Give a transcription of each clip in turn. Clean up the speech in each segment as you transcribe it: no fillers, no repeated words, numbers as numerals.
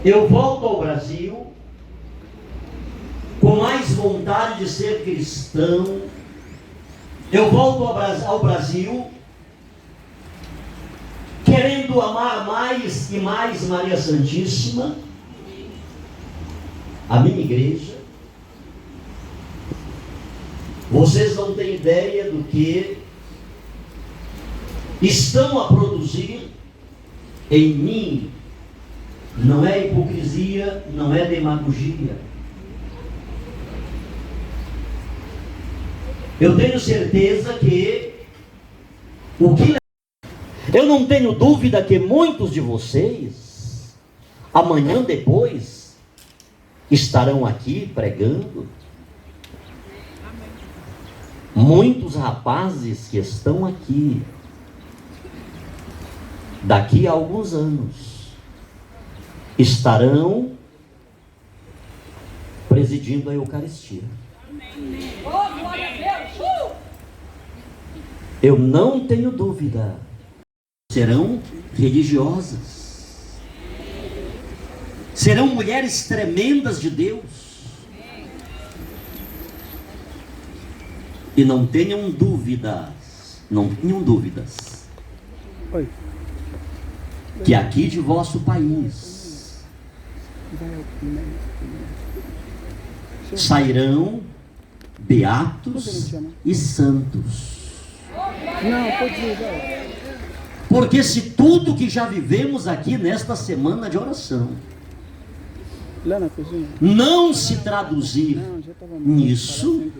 eu volto ao Brasil com mais vontade de ser cristão. Eu volto ao Brasil querendo amar mais e mais Maria Santíssima, a minha igreja. Vocês não têm ideia do que estão a produzir em mim. Não é hipocrisia, não é demagogia. Eu tenho certeza que eu não tenho dúvida que muitos de vocês, amanhã depois, estarão aqui pregando. Muitos rapazes que estão aqui, daqui a alguns anos, estarão presidindo a Eucaristia. Eu não tenho dúvida. Serão religiosas. Serão mulheres tremendas de Deus. E não tenham dúvidas, que aqui de vosso país sairão beatos e santos. Porque se tudo que já vivemos aqui nesta semana de oração não se traduzir nisso,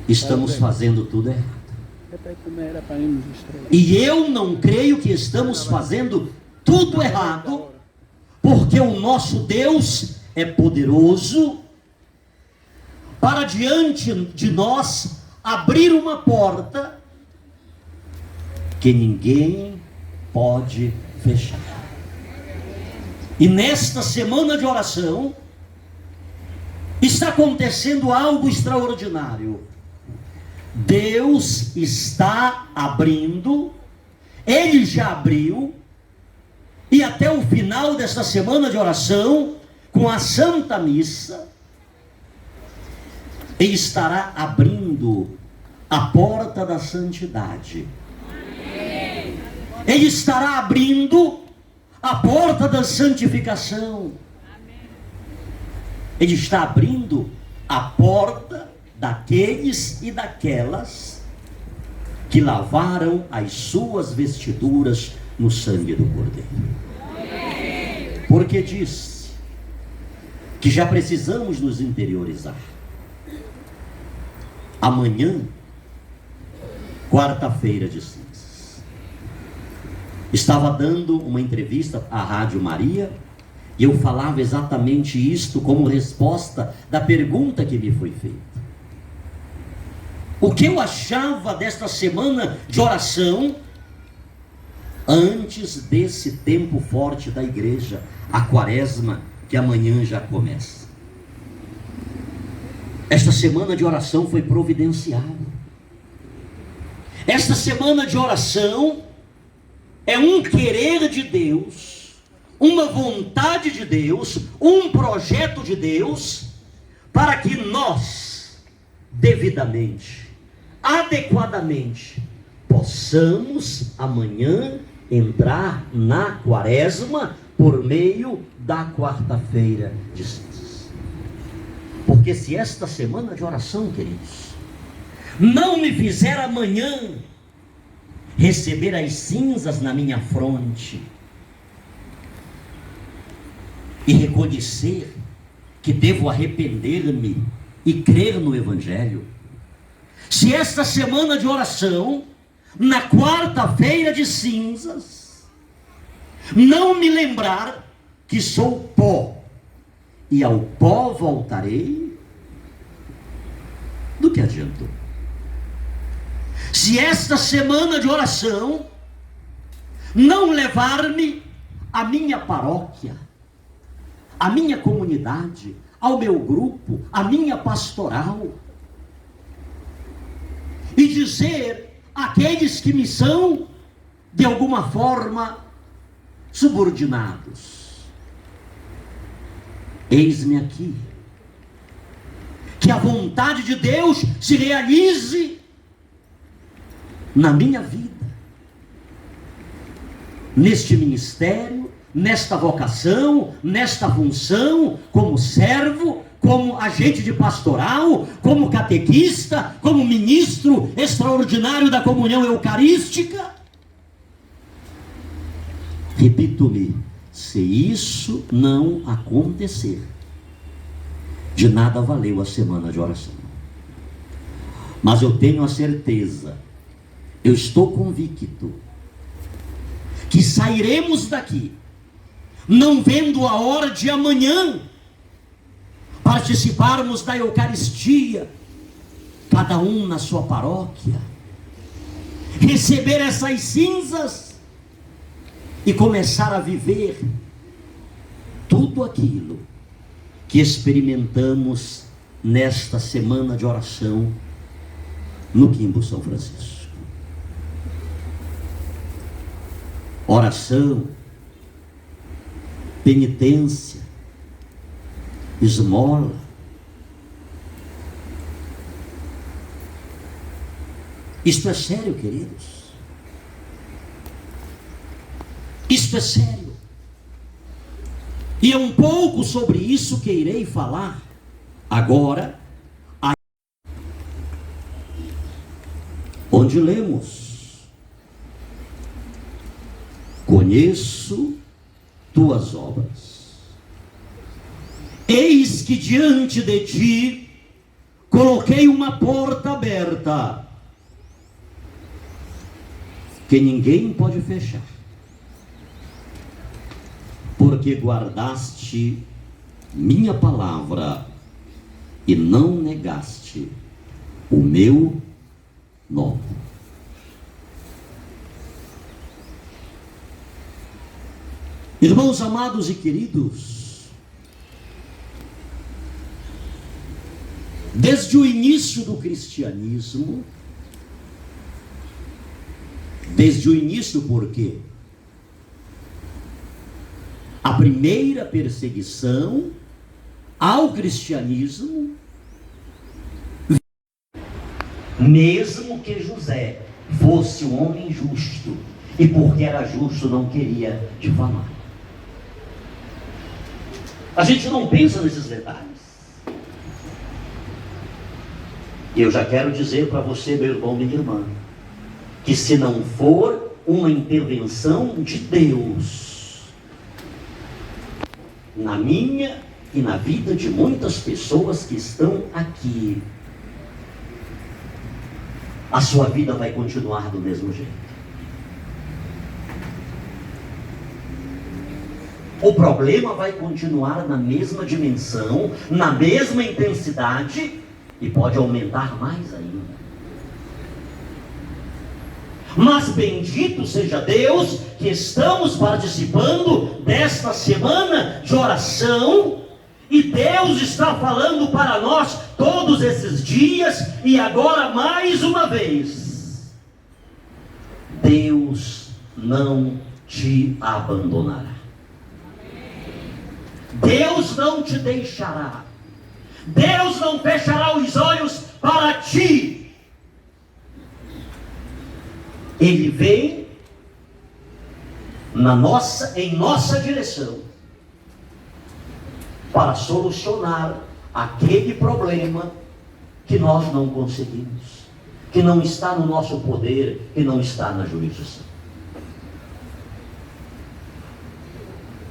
estamos fazendo tudo errado. E eu não creio que estamos fazendo tudo errado, porque o nosso Deus é poderoso para diante de nós abrir uma porta que ninguém pode fechar. E nesta semana de oração está acontecendo algo extraordinário. Deus está abrindo, Ele já abriu, e até o final desta semana de oração, com a Santa Missa, Ele estará abrindo a porta da santidade. Ele estará abrindo a porta da santificação. Ele está abrindo a porta daqueles e daquelas que lavaram as suas vestiduras no sangue do Cordeiro. Porque disse que já precisamos nos interiorizar. Amanhã, quarta-feira de cinzas, estava dando uma entrevista à Rádio Maria e eu falava exatamente isto como resposta da pergunta que me foi feita. O que eu achava desta semana de oração antes desse tempo forte da igreja, a quaresma, que amanhã já começa. Esta semana de oração foi providenciada. Esta semana de oração é um querer de Deus, uma vontade de Deus, um projeto de Deus, para que nós, devidamente, adequadamente, possamos amanhã entrar na quaresma por meio da quarta-feira de cinzas. Porque se esta semana de oração, queridos, não me fizer amanhã receber as cinzas na minha fronte e reconhecer que devo arrepender-me e crer no Evangelho, se esta semana de oração, na quarta-feira de cinzas, não me lembrar que sou pó e ao pó voltarei, do que adiantou? Se esta semana de oração não levar-me à minha paróquia, à minha comunidade, ao meu grupo, à minha pastoral, e dizer àqueles que me são, de alguma forma, subordinados, eis-me aqui. Que a vontade de Deus se realize na minha vida, neste ministério, nesta vocação, nesta função, como servo, como agente de pastoral, como catequista, como ministro extraordinário da comunhão eucarística. Repito-me, se isso não acontecer, de nada valeu a semana de oração. Mas eu tenho a certeza, eu estou convicto, que sairemos daqui, não vendo a hora de amanhã, participarmos da Eucaristia, cada um na sua paróquia, receber essas cinzas e começar a viver tudo aquilo que experimentamos nesta semana de oração no Quimbo São Francisco. Oração, penitência, esmola. Isto é sério, queridos. Isto é sério. E é um pouco sobre isso que irei falar agora, onde lemos: conheço tuas obras, eis que diante de ti coloquei uma porta aberta, que ninguém pode fechar, porque guardaste minha palavra e não negaste o meu nome. Irmãos amados e queridos, desde o início do cristianismo, desde o início, por quê? A primeira perseguição ao cristianismo, mesmo que José fosse um homem justo, e porque era justo não queria difamar. A gente não pensa nesses detalhes. E eu já quero dizer para você, meu irmão, minha irmã, que se não for uma intervenção de Deus na minha e na vida de muitas pessoas que estão aqui, a sua vida vai continuar do mesmo jeito. O problema vai continuar na mesma dimensão, na mesma intensidade, e pode aumentar mais ainda. Mas bendito seja Deus que estamos participando desta semana de oração, e Deus está falando para nós todos esses dias, e agora mais uma vez: Deus não te abandonará. Deus não te deixará. Deus não fechará os olhos para ti. Ele vem em nossa direção para solucionar aquele problema que nós não conseguimos, que não está no nosso poder, que não está na jurisdição.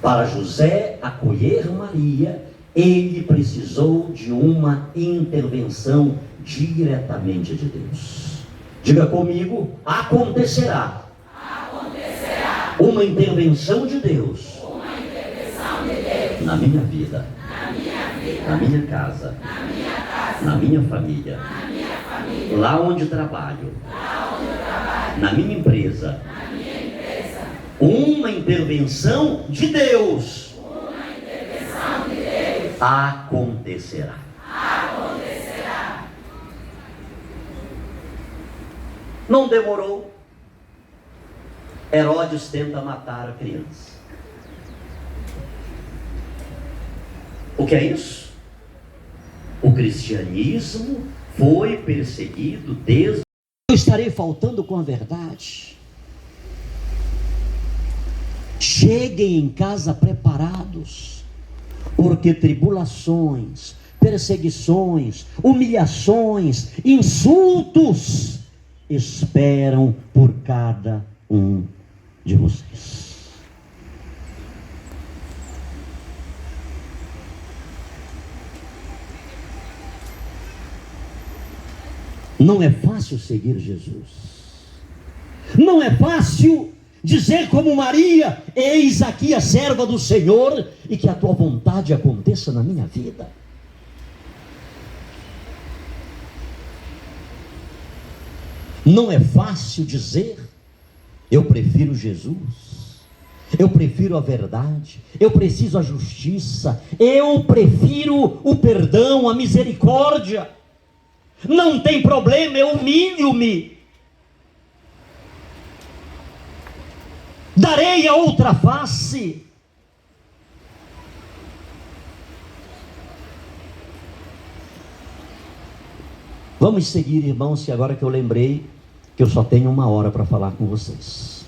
Para José acolher Maria, ele precisou de uma intervenção diretamente de Deus. Diga comigo: acontecerá. Acontecerá. Uma intervenção de Deus. Uma intervenção de Deus. Na minha vida. Na minha vida. Na minha casa. Na minha casa. Na minha família. Na minha família. Lá onde trabalho. Lá onde eu trabalho. Na minha empresa. Na minha empresa. Uma intervenção de Deus. Uma intervenção de Deus. Acontecerá. Acontecerá. Não demorou. Herodes tenta matar a criança. O que é isso? O cristianismo foi perseguido desde... Eu estarei faltando com a verdade. Cheguem em casa preparados, porque tribulações, perseguições, humilhações, insultos esperam por cada um de vocês. Não é fácil seguir Jesus. Não é fácil dizer como Maria: eis aqui a serva do Senhor, e que a tua vontade aconteça na minha vida. Não é fácil dizer: eu prefiro Jesus, eu prefiro a verdade, eu preciso a justiça, eu prefiro o perdão, a misericórdia. Não tem problema, eu humilho-me. Darei a outra face. Vamos seguir, irmãos, que agora que eu lembrei que eu só tenho 1 hora para falar com vocês.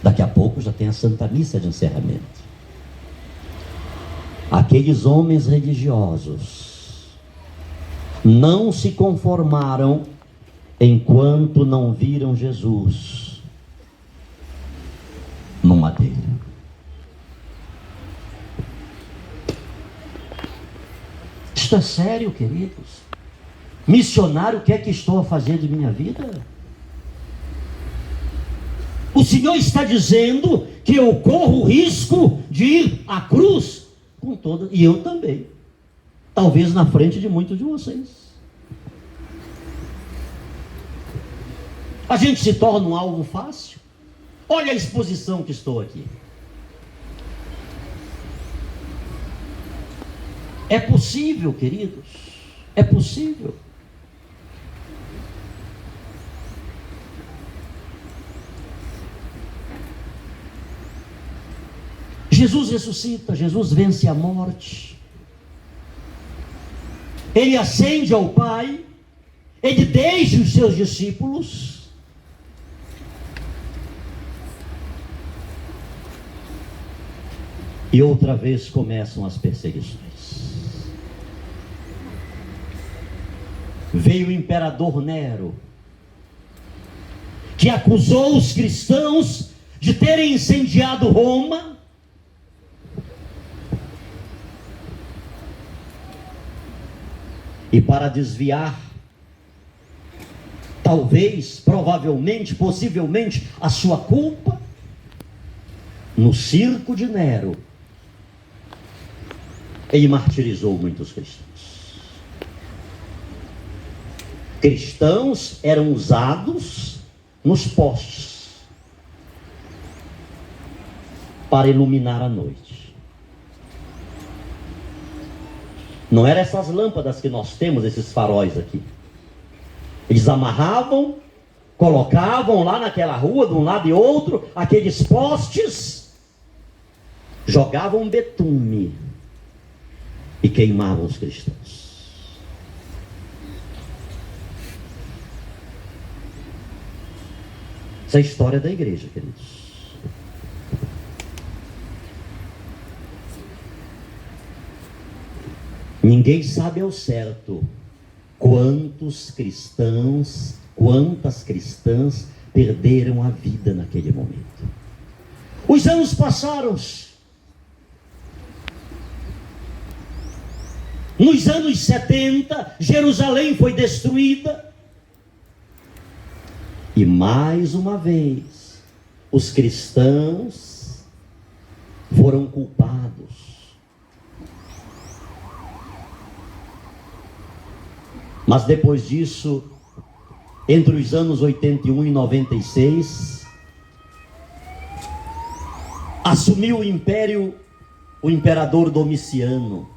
Daqui a pouco já tem a Santa Missa de encerramento. Aqueles homens religiosos não se conformaram enquanto não viram Jesus no madeiro. Isto é sério, queridos. Missionário, o que é que estou a fazer de minha vida? O Senhor está dizendo que eu corro o risco de ir à cruz com toda, e eu também, talvez na frente de muitos de vocês. A gente se torna um alvo fácil. Olha a exposição que estou aqui. É possível, queridos, é possível. Jesus ressuscita, Jesus vence a morte. Ele ascende ao Pai, ele deixa os seus discípulos. E outra vez começam as perseguições. Veio o imperador Nero, que acusou os cristãos de terem incendiado Roma. E para desviar, talvez, provavelmente, possivelmente, a sua culpa, no circo de Nero, ele martirizou muitos cristãos. Cristãos eram usados nos postes para iluminar a noite. Não eram essas lâmpadas que nós temos, esses faróis aqui. Eles amarravam, colocavam lá naquela rua, de um lado e outro, aqueles postes, jogavam betume e queimavam os cristãos. Essa é a história da igreja, queridos. Ninguém sabe ao certo quantos cristãos, quantas cristãs perderam a vida naquele momento. Os anos passaram. Nos anos 70, Jerusalém foi destruída. E mais uma vez, os cristãos foram culpados. Mas depois disso, entre os anos 81 e 96, assumiu o império o imperador Domiciano.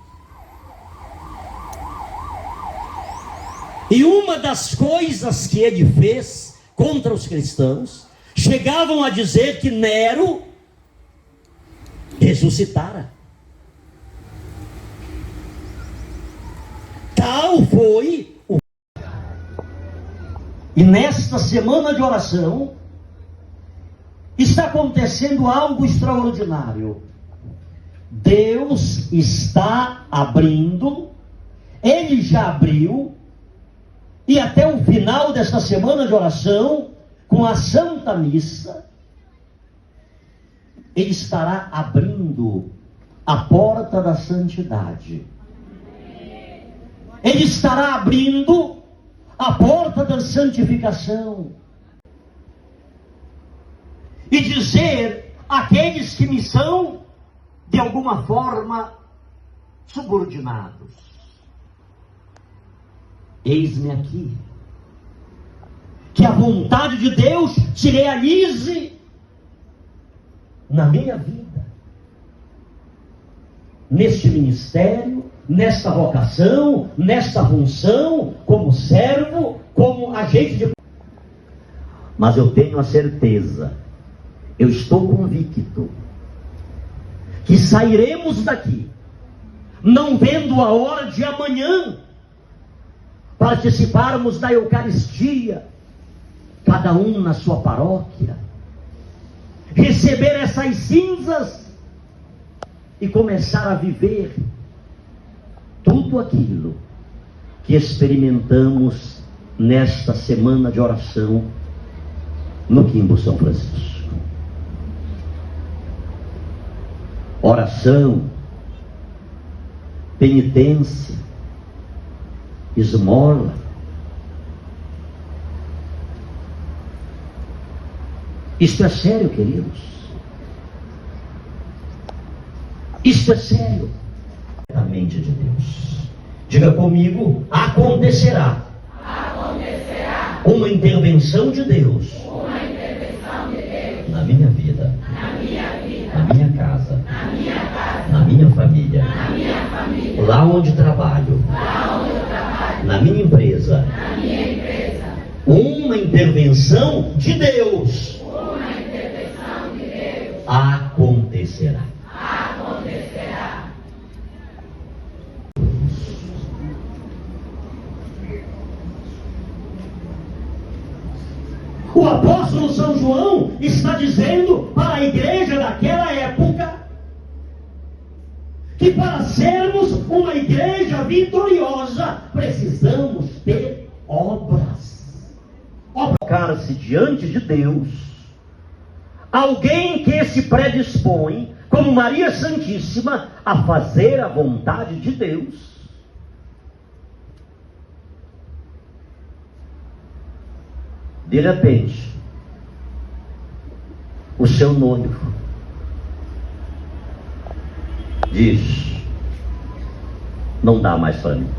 E uma das coisas que ele fez contra os cristãos, chegavam a dizer que Nero ressuscitara. Tal foi o... E nesta semana de oração está acontecendo algo extraordinário. Deus está abrindo, Ele já abriu, e até o final desta semana de oração, com a Santa Missa, Ele estará abrindo a porta da santidade. Ele estará abrindo a porta da santificação. E dizer àqueles que me são, de alguma forma, subordinados: eis-me aqui. Que a vontade de Deus se realize na minha vida, neste ministério, nesta vocação, nesta função, como servo, como agente de... Mas eu tenho a certeza, eu estou convicto, que sairemos daqui, não vendo a hora de amanhã, participarmos da Eucaristia, cada um na sua paróquia, receber essas cinzas e começar a viver tudo aquilo que experimentamos nesta semana de oração no Quimbo São Francisco. Oração, penitência, esmola. Isto é sério, queridos. Isto é sério. A mente de Deus. Diga comigo: acontecerá. Acontecerá uma intervenção de Deus. Uma intervenção de Deus na minha vida. Na minha vida. Na minha casa. Na minha casa. Na minha família. Na minha família. Lá onde trabalho. Lá onde eu trabalho. Na minha empresa. Na minha empresa. Uma intervenção de Deus. Uma intervenção de Deus acontecerá. Acontecerá. O apóstolo São João está dizendo para a igreja daquela época que para sermos uma igreja vitoriosa precisamos ter obras. Colocar-se diante de Deus alguém que se predispõe, como Maria Santíssima, a fazer a vontade de Deus. De repente, o seu noivo diz: não dá mais para mim.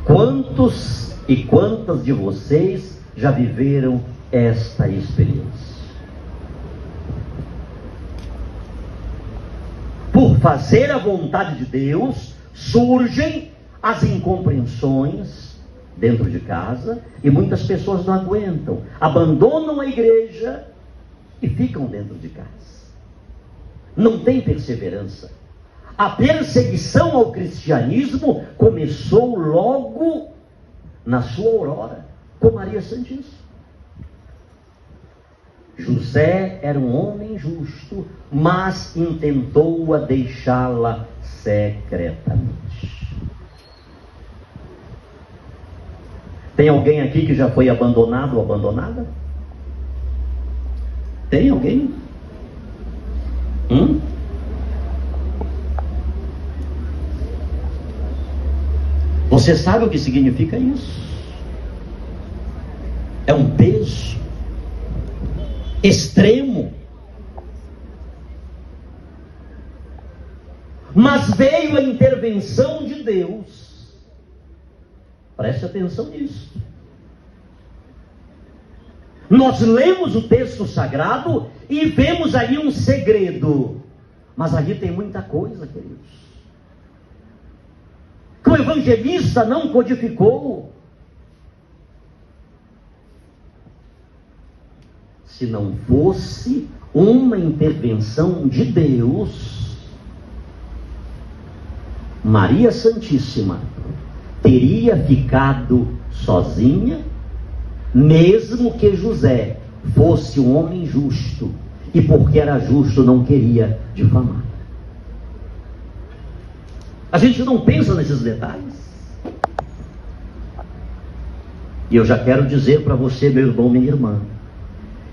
Quantos e quantas de vocês já viveram esta experiência? Por fazer a vontade de Deus, surgem as incompreensões dentro de casa, e muitas pessoas não aguentam, abandonam a igreja e ficam dentro de casa. Não tem perseverança. A perseguição ao cristianismo começou logo na sua aurora, com Maria Santíssima. José era um homem justo, mas intentou a deixá-la secretamente. Tem alguém aqui que já foi abandonado ou abandonada? Tem alguém? Você sabe o que significa isso? É um peso extremo. Mas veio a intervenção de Deus. Preste atenção nisso. Nós lemos o texto sagrado e vemos ali um segredo. Mas ali tem muita coisa, queridos, que o evangelista não codificou. se não fosse uma intervenção de Deus, Maria Santíssima teria ficado sozinha, mesmo que José fosse um homem justo, e porque era justo não queria difamar. A gente não pensa nesses detalhes. E eu já quero dizer para você, meu irmão, minha irmã,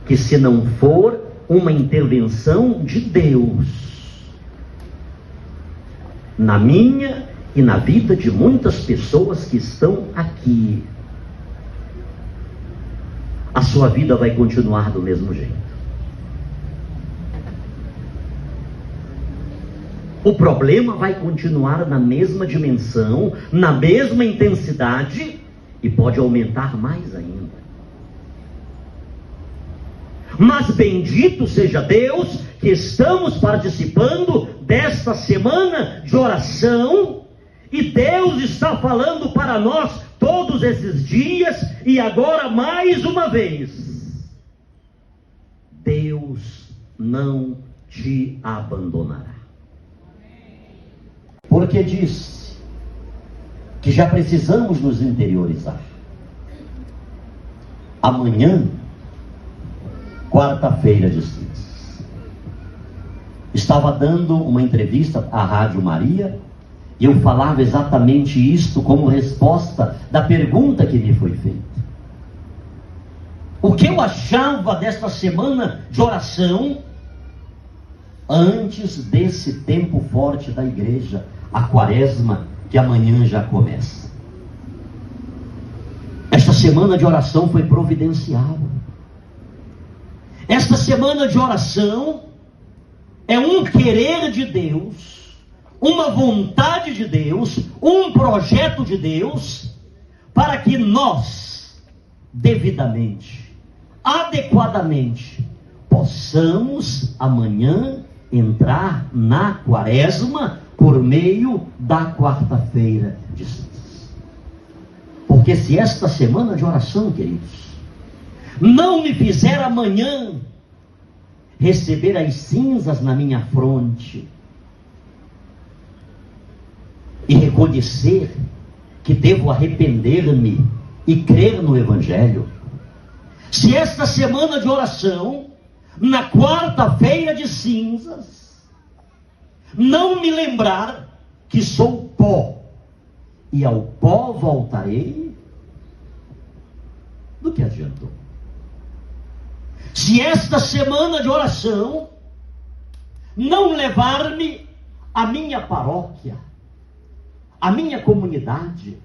que se não for uma intervenção de Deus na minha e na vida de muitas pessoas que estão aqui, a sua vida vai continuar do mesmo jeito. O problema vai continuar na mesma dimensão, na mesma intensidade, e pode aumentar mais ainda. Mas bendito seja Deus que estamos participando desta semana de oração, e Deus está falando para nós todos esses dias, e agora mais uma vez: Deus não te abandonará. Porque disse que já precisamos nos interiorizar. Amanhã, quarta-feira de cinzas, estava dando uma entrevista à Rádio Maria, e eu falava exatamente isto como resposta da pergunta que me foi feita. O que eu achava desta semana de oração antes desse tempo forte da igreja, a quaresma, que amanhã já começa. Esta semana de oração foi providencial. Esta semana de oração é um querer de Deus, uma vontade de Deus, um projeto de Deus, para que nós, devidamente, adequadamente, possamos amanhã entrar na quaresma por meio da quarta-feira de cinzas. Porque se esta semana de oração, queridos, não me fizer amanhã receber as cinzas na minha fronte e reconhecer que devo arrepender-me e crer no Evangelho, se esta semana de oração, na quarta-feira de cinzas, não me lembrar que sou pó, e ao pó voltarei, do que adiantou? Se esta semana de oração não levar-me à minha paróquia, à minha comunidade,